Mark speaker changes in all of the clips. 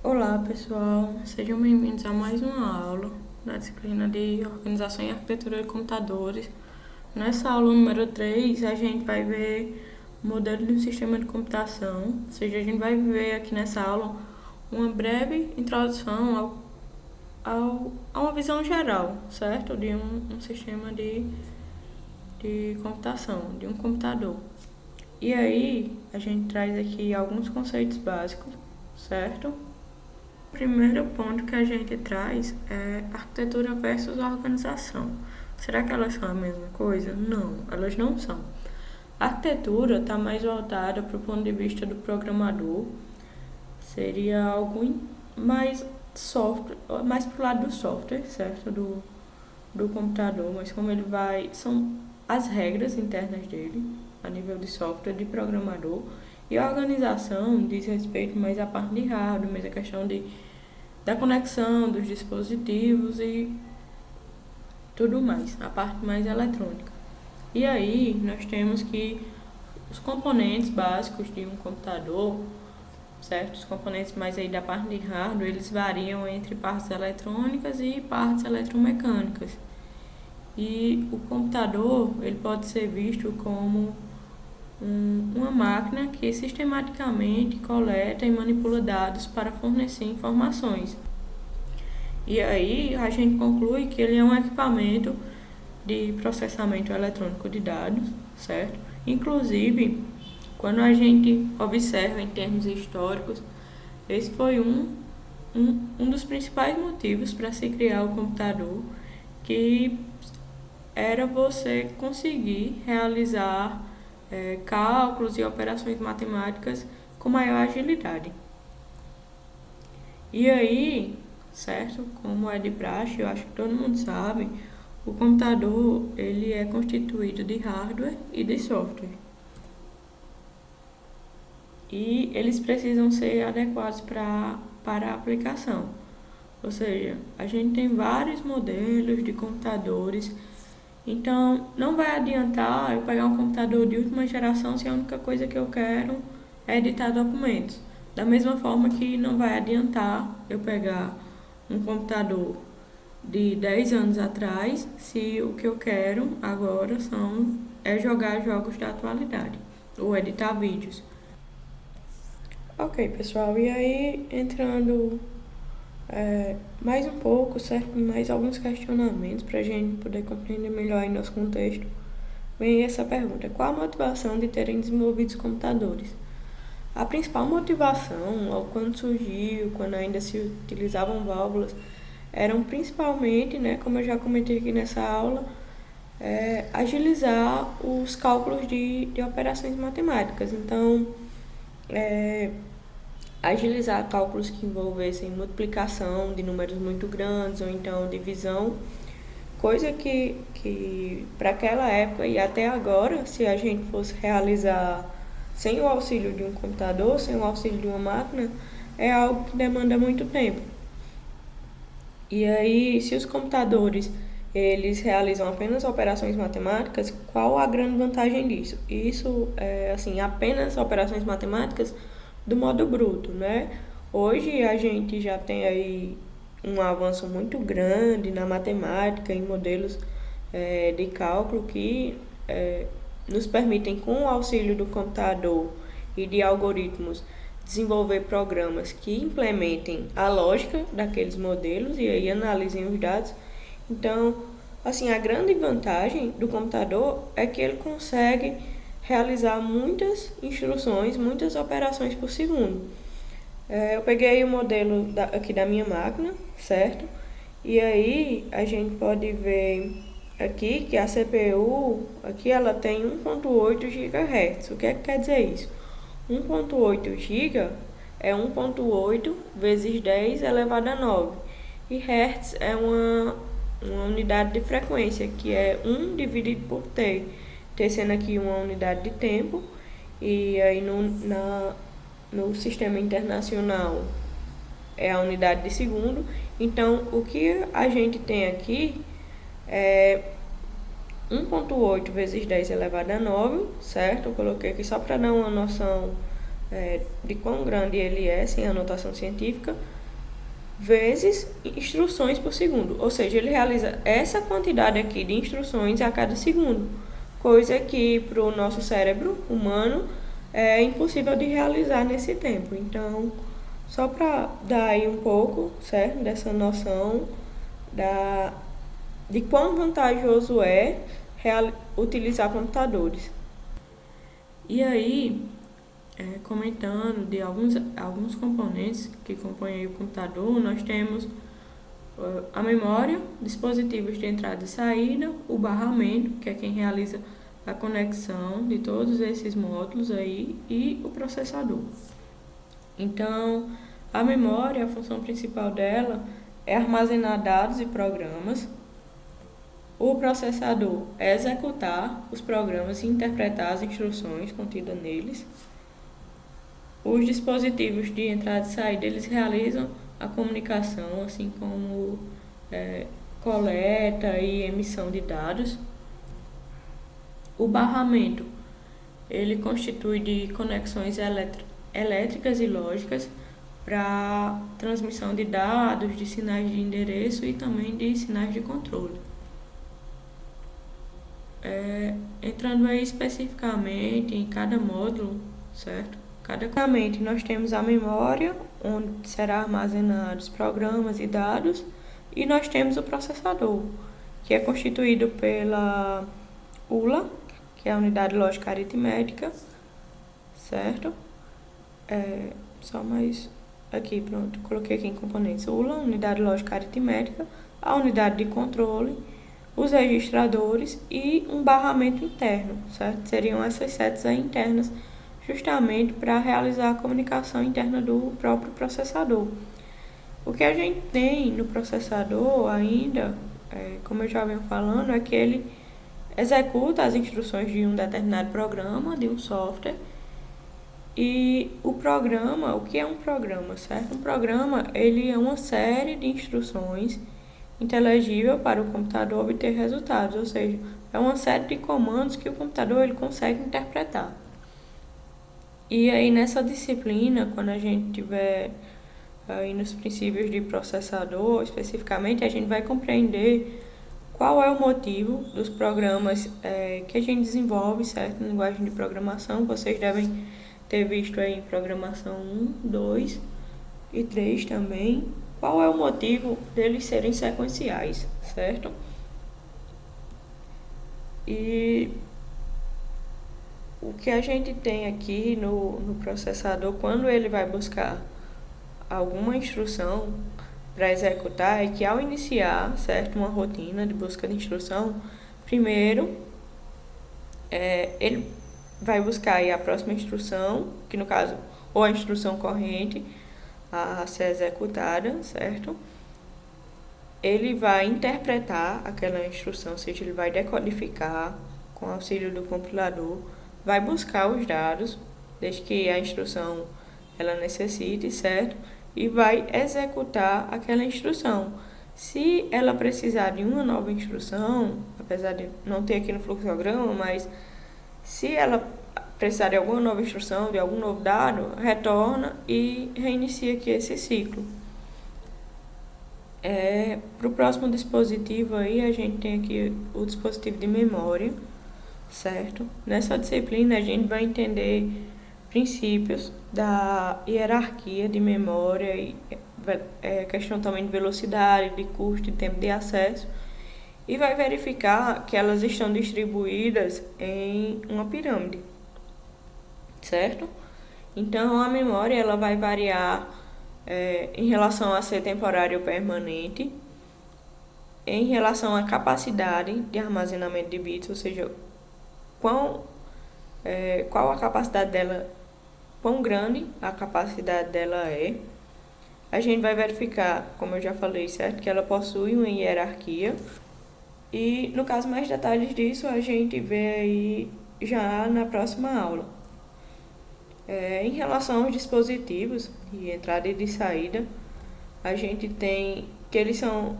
Speaker 1: Olá, pessoal. Sejam bem-vindos a mais uma aula da disciplina de Organização e Arquitetura de Computadores. Nessa aula número 3, a gente vai ver o modelo de um sistema de computação, ou seja, a gente vai ver aqui nessa aula uma breve introdução a uma visão geral, certo? De um sistema de computação, de um computador. E aí, a gente traz aqui alguns conceitos básicos, certo? O primeiro ponto que a gente traz é arquitetura versus organização. Será que elas são a mesma coisa? Não, elas não são. A arquitetura está mais voltada para o ponto de vista do programador, seria algo mais software, mais para o lado do software, certo? Do computador, mas como ele vai. São as regras internas dele, a nível de software, de programador, e a organização diz respeito mais à parte de hardware, mais a questão da conexão dos dispositivos e tudo mais, a parte mais eletrônica. E aí nós temos que os componentes básicos de um computador, certo? Os componentes mais aí da parte de hardware, eles variam entre partes eletrônicas e partes eletromecânicas. E o computador, ele pode ser visto como uma máquina que sistematicamente coleta e manipula dados para fornecer informações. E aí a gente conclui que ele é um equipamento de processamento eletrônico de dados, certo? Inclusive, quando a gente observa em termos históricos, esse foi um dos principais motivos para se criar o computador, que era você conseguir realizar cálculos e operações matemáticas com maior agilidade. E aí, certo? Como é de praxe, eu acho que todo mundo sabe, o computador ele é constituído de hardware e de software. E eles precisam ser adequados para a aplicação. Ou seja, a gente tem vários modelos de computadores. Então, não vai adiantar eu pegar um computador de última geração se a única coisa que eu quero é editar documentos. Da mesma forma que não vai adiantar eu pegar um computador de 10 anos atrás se o que eu quero agora é jogar jogos da atualidade ou editar vídeos. Ok, pessoal, e aí entrando mais um pouco, certo? Mais alguns questionamentos para a gente poder compreender melhor aí nosso contexto. Vem essa pergunta: qual a motivação de terem desenvolvido os computadores? A principal motivação, ao quando surgiu, quando ainda se utilizavam válvulas, eram principalmente, né, como eu já comentei aqui nessa aula, agilizar os cálculos de operações matemáticas. Então, agilizar cálculos que envolvessem multiplicação de números muito grandes ou então divisão, coisa que para aquela época e até agora, se a gente fosse realizar sem o auxílio de um computador, sem o auxílio de uma máquina, é algo que demanda muito tempo. E aí, se os computadores eles realizam apenas operações matemáticas, qual a grande vantagem disso? Isso é assim, apenas operações matemáticas do modo bruto, né? Hoje a gente já tem aí um avanço muito grande na matemática, em modelos de cálculo que nos permitem, com o auxílio do computador e de algoritmos, desenvolver programas que implementem a lógica daqueles modelos e aí analisem os dados. Então, assim, a grande vantagem do computador é que ele consegue realizar muitas instruções, muitas operações por segundo. Eu peguei o modelo aqui da minha máquina, certo? E aí a gente pode ver aqui que a CPU, aqui ela tem 1.8 GHz. O que é que quer dizer isso? 1.8 GB é 1.8 vezes 10 elevado a 9. E Hertz é uma unidade de frequência, que é 1 dividido por T. T sendo aqui uma unidade de tempo. E aí no sistema internacional é a unidade de segundo. Então, o que a gente tem aqui é 1.8 vezes 10 elevado a 9, certo? Eu coloquei aqui só para dar uma noção de quão grande ele é, sem a notação científica, vezes instruções por segundo. Ou seja, ele realiza essa quantidade aqui de instruções a cada segundo, coisa que para o nosso cérebro humano é impossível de realizar nesse tempo. Então, só para dar aí um pouco, certo, dessa noção de quão vantajoso é utilizar computadores. E aí, comentando de alguns componentes que compõem o computador, nós temos a memória, dispositivos de entrada e saída, o barramento, que é quem realiza a conexão de todos esses módulos aí, e o processador. Então, a memória, a função principal dela é armazenar dados e programas. O processador é executar os programas e interpretar as instruções contidas neles. Os dispositivos de entrada e saída, eles realizam a comunicação, assim como coleta e emissão de dados. O barramento, ele constitui de conexões elétricas e lógicas para transmissão de dados, de sinais de endereço e também de sinais de controle. Entrando aí especificamente em cada módulo, certo? Cadamente nós temos a memória, onde será armazenados programas e dados, e nós temos o processador, que é constituído pela ULA, que é a unidade lógica aritmética, certo? Só mais aqui, pronto, coloquei aqui em componentes: ULA, unidade lógica aritmética, a unidade de controle, os registradores e um barramento interno, certo? Seriam essas setas aí internas, justamente para realizar a comunicação interna do próprio processador. O que a gente tem no processador ainda, como eu já venho falando, é que ele executa as instruções de um determinado programa, de um software. E o programa, o que é um programa, certo? Um programa, ele é uma série de instruções inteligível para o computador obter resultados, ou seja, é uma série de comandos que o computador ele consegue interpretar. E aí nessa disciplina, quando a gente tiver aí nos princípios de processador, especificamente, a gente vai compreender qual é o motivo dos programas que a gente desenvolve, certo? Em linguagem de programação, vocês devem ter visto aí em programação 1, 2 e 3 também. Qual é o motivo deles serem sequenciais, certo? E o que a gente tem aqui no processador, quando ele vai buscar alguma instrução para executar, é que ao iniciar, certo, uma rotina de busca de instrução, primeiro ele vai buscar aí a próxima instrução, que no caso, ou a instrução corrente a ser executada, certo? Ele vai interpretar aquela instrução, ou seja, ele vai decodificar com o auxílio do compilador, vai buscar os dados, desde que a instrução ela necessite, certo? E vai executar aquela instrução. Se ela precisar de uma nova instrução, apesar de não ter aqui no fluxograma, mas se ela precisar de alguma nova instrução, de algum novo dado, retorna e reinicia aqui esse ciclo. Para o próximo dispositivo aí, a gente tem aqui o dispositivo de memória, certo? Nessa disciplina a gente vai entender princípios da hierarquia de memória e questão também de velocidade, de custo e tempo de acesso, e vai verificar que elas estão distribuídas em uma pirâmide, certo? Então a memória ela vai variar em relação a ser temporária ou permanente, em relação à capacidade de armazenamento de bits, ou seja, qual a capacidade dela, quão grande a capacidade dela é. A gente vai verificar, como eu já falei, certo, que ela possui uma hierarquia. E no caso, mais detalhes disso a gente vê aí já na próxima aula. Em relação aos dispositivos de entrada e de saída, a gente tem que eles são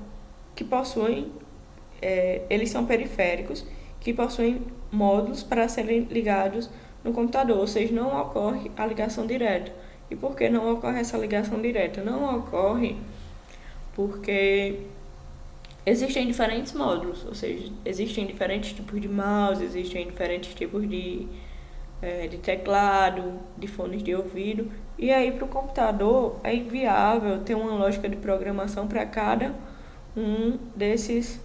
Speaker 1: periféricos que possuem módulos para serem ligados no computador, ou seja, não ocorre a ligação direta. E por que não ocorre essa ligação direta? Não ocorre porque existem diferentes módulos, ou seja, existem diferentes tipos de mouse, existem diferentes tipos de teclado, de fones de ouvido, e aí para o computador é inviável ter uma lógica de programação para cada um desses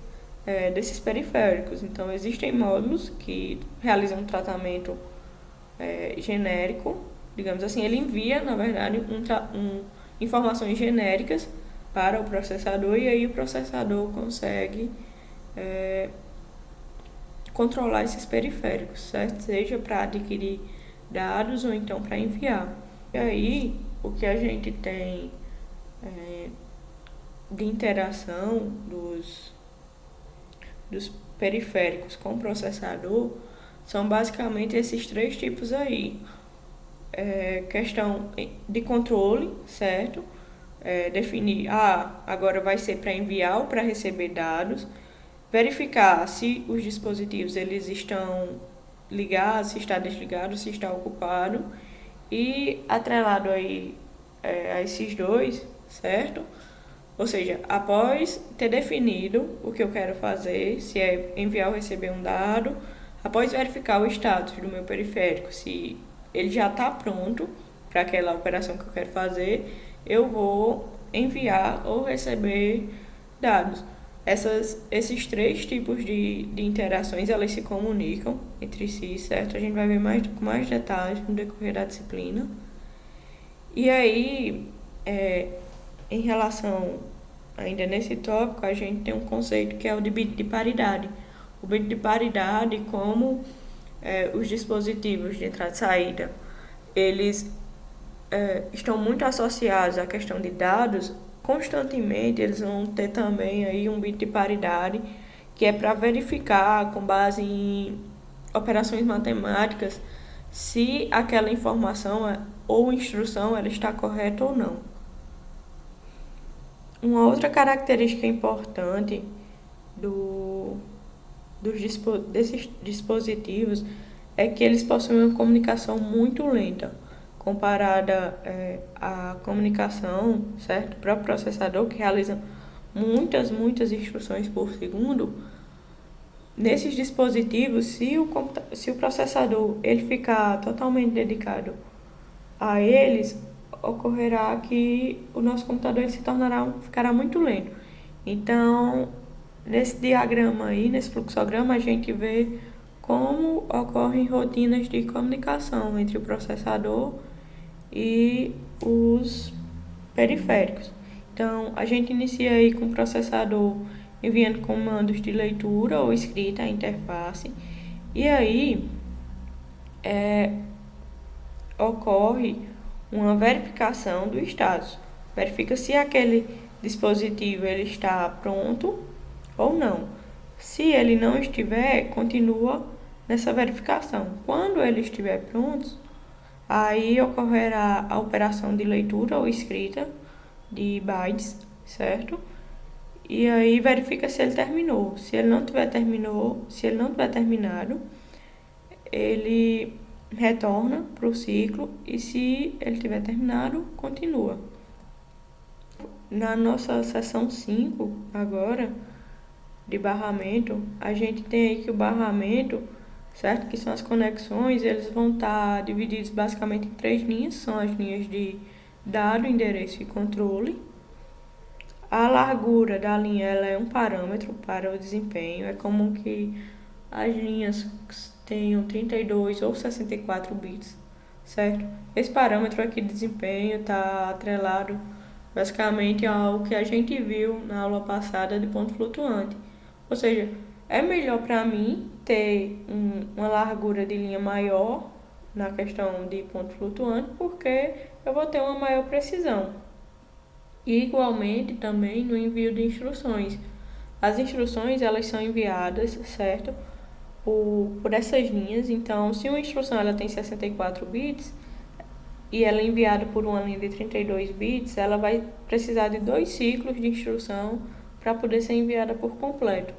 Speaker 1: periféricos. Então existem módulos que realizam um tratamento genérico, digamos assim, ele envia, na verdade, informações genéricas para o processador, e aí o processador consegue controlar esses periféricos, certo? Seja para adquirir dados ou então para enviar. E aí, o que a gente tem de interação dos periféricos com o processador são basicamente esses três tipos aí. Questão de controle, certo? Definir, agora vai ser para enviar ou para receber dados, verificar se os dispositivos eles estão ligados, se está desligado, se está ocupado, e atrelado aí a esses dois, certo? Ou seja, após ter definido o que eu quero fazer, se é enviar ou receber um dado, após verificar o status do meu periférico, se ele já está pronto para aquela operação que eu quero fazer, eu vou enviar ou receber dados. Esses três tipos de interações, elas se comunicam entre si, certo? A gente vai ver com mais detalhes no decorrer da disciplina. E aí, em relação, ainda nesse tópico, a gente tem um conceito que é o de bit de paridade. O bit de paridade, como os dispositivos de entrada e saída, eles estão muito associados à questão de dados, constantemente eles vão ter também aí um bit de paridade, que é para verificar, com base em operações matemáticas, se aquela informação ou instrução ela está correta ou não. Uma outra característica importante desses dispositivos é que eles possuem uma comunicação muito lenta, comparada à comunicação, certo? Para o processador, que realiza muitas instruções por segundo. Nesses dispositivos, se o processador ele ficar totalmente dedicado a eles, ocorrerá que o nosso computador ficará muito lento. Então, nesse diagrama aí, nesse fluxograma, a gente vê como ocorrem rotinas de comunicação entre o processador e os periféricos. Então, a gente inicia aí com o processador enviando comandos de leitura ou escrita à interface, e aí ocorre uma verificação do status. Verifica se aquele dispositivo ele está pronto ou não. Se ele não estiver, continua nessa verificação. Quando ele estiver pronto, aí ocorrerá a operação de leitura ou escrita de bytes, certo? E aí verifica se ele terminou. Se ele não tiver terminado, ele retorna para o ciclo, e se ele tiver terminado, continua. Na nossa seção 5, agora, de barramento, a gente tem aí que o barramento, certo? Que são as conexões, eles vão estar divididos basicamente em 3 linhas, são as linhas de dado, endereço e controle. A largura da linha ela é um parâmetro para o desempenho. É comum que as linhas tenham 32 ou 64 bits, certo? Esse parâmetro aqui de desempenho está atrelado basicamente ao que a gente viu na aula passada de ponto flutuante. Ou seja, é melhor para mim ter uma largura de linha maior na questão de ponto flutuante, porque eu vou ter uma maior precisão. E igualmente também no envio de instruções. As instruções elas são enviadas, certo? Por essas linhas. Então, se uma instrução ela tem 64 bits e ela é enviada por uma linha de 32 bits, ela vai precisar de 2 ciclos de instrução para poder ser enviada por completo.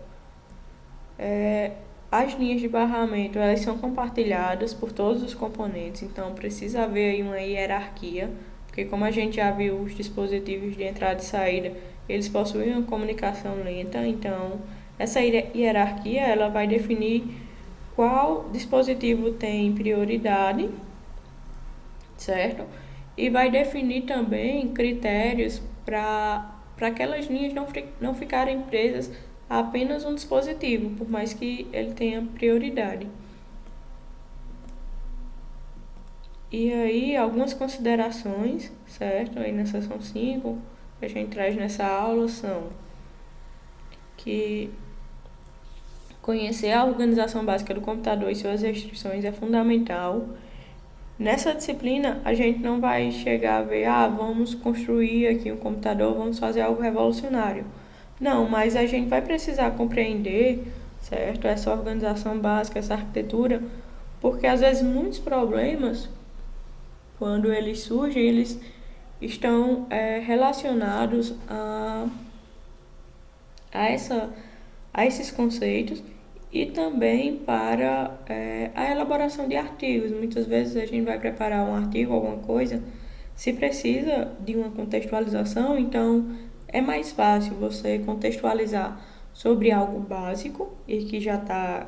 Speaker 1: as linhas de barramento, elas são compartilhadas por todos os componentes, então precisa haver aí uma hierarquia, porque como a gente já viu, os dispositivos de entrada e saída, eles possuem uma comunicação lenta, então essa hierarquia ela vai definir qual dispositivo tem prioridade, certo? E vai definir também critérios para aquelas linhas não ficarem presas a apenas um dispositivo, por mais que ele tenha prioridade. E aí, algumas considerações, certo? Aí na seção 5, que a gente traz nessa aula são que conhecer a organização básica do computador e suas restrições é fundamental. Nessa disciplina, a gente não vai chegar a ver, vamos construir aqui um computador, vamos fazer algo revolucionário. Não, mas a gente vai precisar compreender, certo, essa organização básica, essa arquitetura, porque às vezes muitos problemas, quando eles surgem, eles estão relacionados a esses conceitos e também para a elaboração de artigos. Muitas vezes a gente vai preparar um artigo, alguma coisa, se precisa de uma contextualização, então é mais fácil você contextualizar sobre algo básico e que já está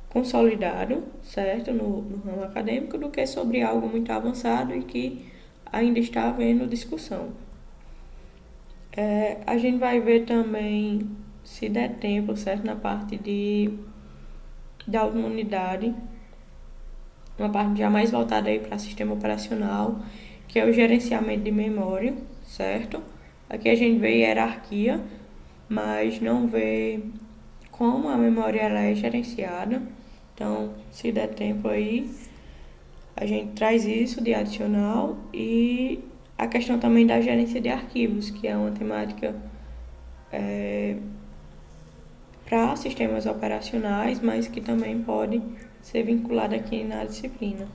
Speaker 1: consolidado, certo, no ramo acadêmico, do que sobre algo muito avançado e que ainda está havendo discussão. A gente vai ver também, se der tempo, certo, na parte da unidade, uma parte já mais voltada aí para sistema operacional, que é o gerenciamento de memória, certo? Aqui a gente vê hierarquia, mas não vê como a memória ela é gerenciada. Então, se der tempo aí, a gente traz isso de adicional e a questão também da gerência de arquivos, que é uma temática para sistemas operacionais, mas que também pode ser vinculada aqui na disciplina.